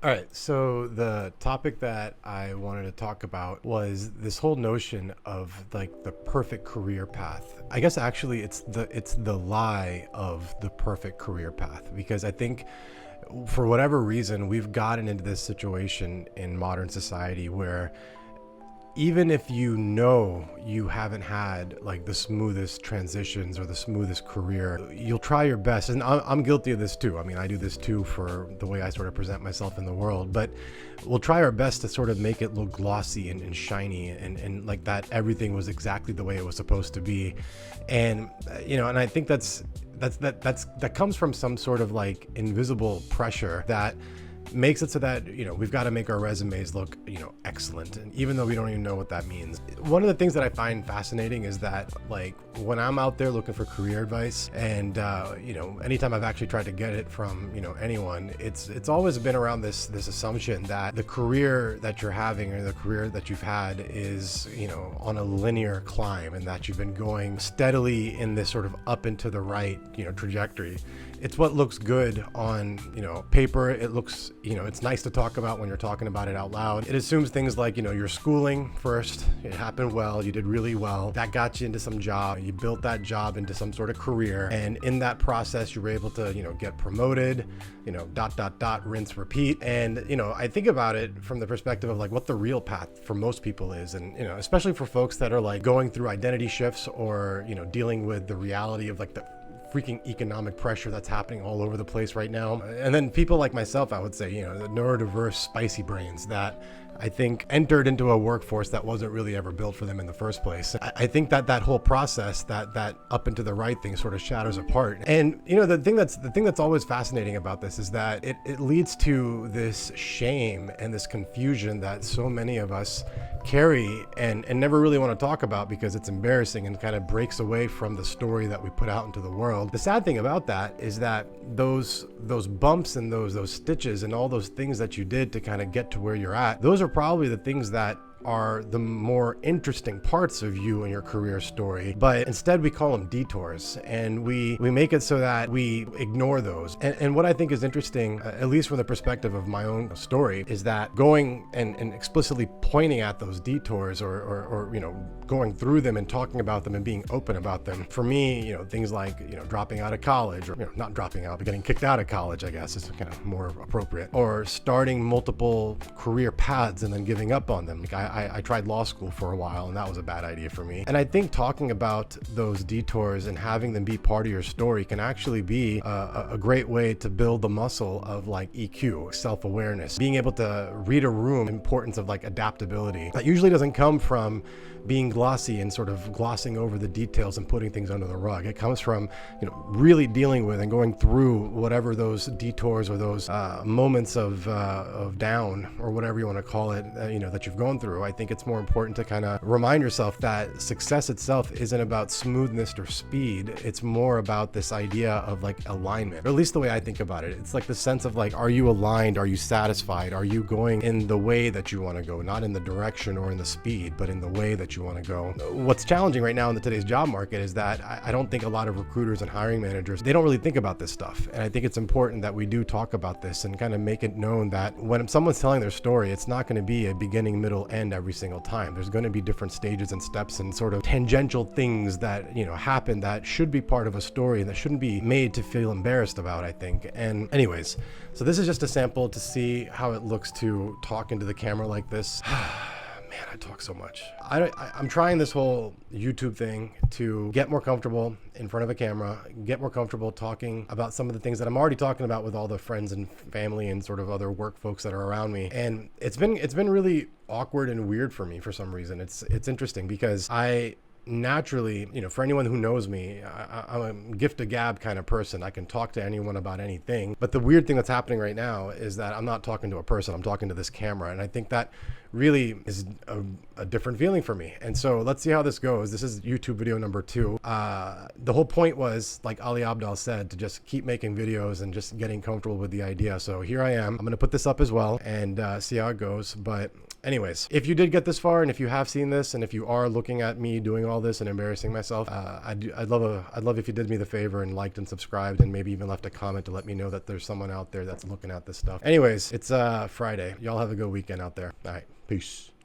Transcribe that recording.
All right, so the topic that I wanted to talk about was this whole notion of like the perfect career path. I guess actually it's the lie of the perfect career path, because I think for whatever reason we've gotten into this situation in modern society where even if you know you haven't had like the smoothest transitions or the smoothest career, you'll try your best. And I'm guilty of this too. I mean, I do this too for the way I sort of present myself in the world, but we'll try our best to sort of make it look glossy and shiny and like that everything was exactly the way it was supposed to be. And, and I think that comes from some sort of like invisible pressure that makes it so that we've got to make our resumes look excellent, and even though we don't even know what that means. One of the things that I find fascinating is that like when I'm out there looking for career advice, and anytime I've actually tried to get it from anyone, it's always been around this assumption that the career that you're having or the career that you've had is on a linear climb, and that you've been going steadily in this sort of up and to the right trajectory. It's what looks good on paper. It looks it's nice to talk about when you're talking about it out loud. It assumes things like your schooling first, it happened well, you did really well, that got you into some job, you built that job into some sort of career, and in that process you were able to get promoted, rinse repeat. And I think about it from the perspective of like what the real path for most people is, and especially for folks that are like going through identity shifts or dealing with the reality of like the freaking economic pressure that's happening all over the place right now. And then people like myself, I would say, the neurodiverse spicy brains that I think entered into a workforce that wasn't really ever built for them in the first place. I think that whole process, that up and to the right thing sort of shatters apart. And the thing that's always fascinating about this is that it leads to this shame and this confusion that so many of us carry and never really want to talk about because it's embarrassing and kind of breaks away from the story that we put out into the world. The sad thing about that is that those bumps and those stitches and all those things that you did to kind of get to where you're at, those are probably the things that are the more interesting parts of you and your career story, but instead we call them detours, and we make it so that we ignore those. And what I think is interesting, at least from the perspective of my own story, is that going and explicitly pointing at those detours or going through them and talking about them and being open about them. For me, things like dropping out of college, or not dropping out but getting kicked out of college, I guess is kind of more appropriate, or starting multiple career paths and then giving up on them. Like I tried law school for a while, and that was a bad idea for me. And I think talking about those detours and having them be part of your story can actually be a great way to build the muscle of like EQ, self-awareness, being able to read a room, importance of like adaptability. That usually doesn't come from being glossy and sort of glossing over the details and putting things under the rug. It comes from really dealing with and going through whatever those detours or those moments of down or whatever you want to call it that you've gone through. I think it's more important to kind of remind yourself that success itself isn't about smoothness or speed. It's more about this idea of like alignment, or at least the way I think about it. It's like the sense of like, are you aligned? Are you satisfied? Are you going in the way that you want to go? Not in the direction or in the speed, but in the way that you want to go. What's challenging right now in today's job market is that I don't think a lot of recruiters and hiring managers, they don't really think about this stuff. And I think it's important that we do talk about this and kind of make it known that when someone's telling their story, it's not going to be a beginning, middle, end every single time. There's going to be different stages and steps and sort of tangential things that happen that should be part of a story and that shouldn't be made to feel embarrassed about, I think. And anyways, so this is just a sample to see how it looks to talk into the camera like this. Man, I talk so much. I'm trying this whole YouTube thing to get more comfortable in front of a camera, get more comfortable talking about some of the things that I'm already talking about with all the friends and family and sort of other work folks that are around me. And it's been really awkward and weird for me for some reason. It's interesting because I naturally, for anyone who knows me, I'm a gift to gab kind of person. I can talk to anyone about anything. But the weird thing that's happening right now is that I'm not talking to a person. I'm talking to this camera. And I think that really is a different feeling for me. And so let's see how this goes. This is YouTube video number 2. The whole point was, like Ali Abdaal said, to just keep making videos and just getting comfortable with the idea. So here I am. I'm going to put this up as well and see how it goes. But anyways, if you did get this far and if you have seen this and if you are looking at me doing all all this and embarrassing myself, I'd love if you did me the favor and liked and subscribed and maybe even left a comment to let me know that there's someone out there that's looking at this stuff. Anyways, it's Friday. Y'all have a good weekend out there. All right, peace.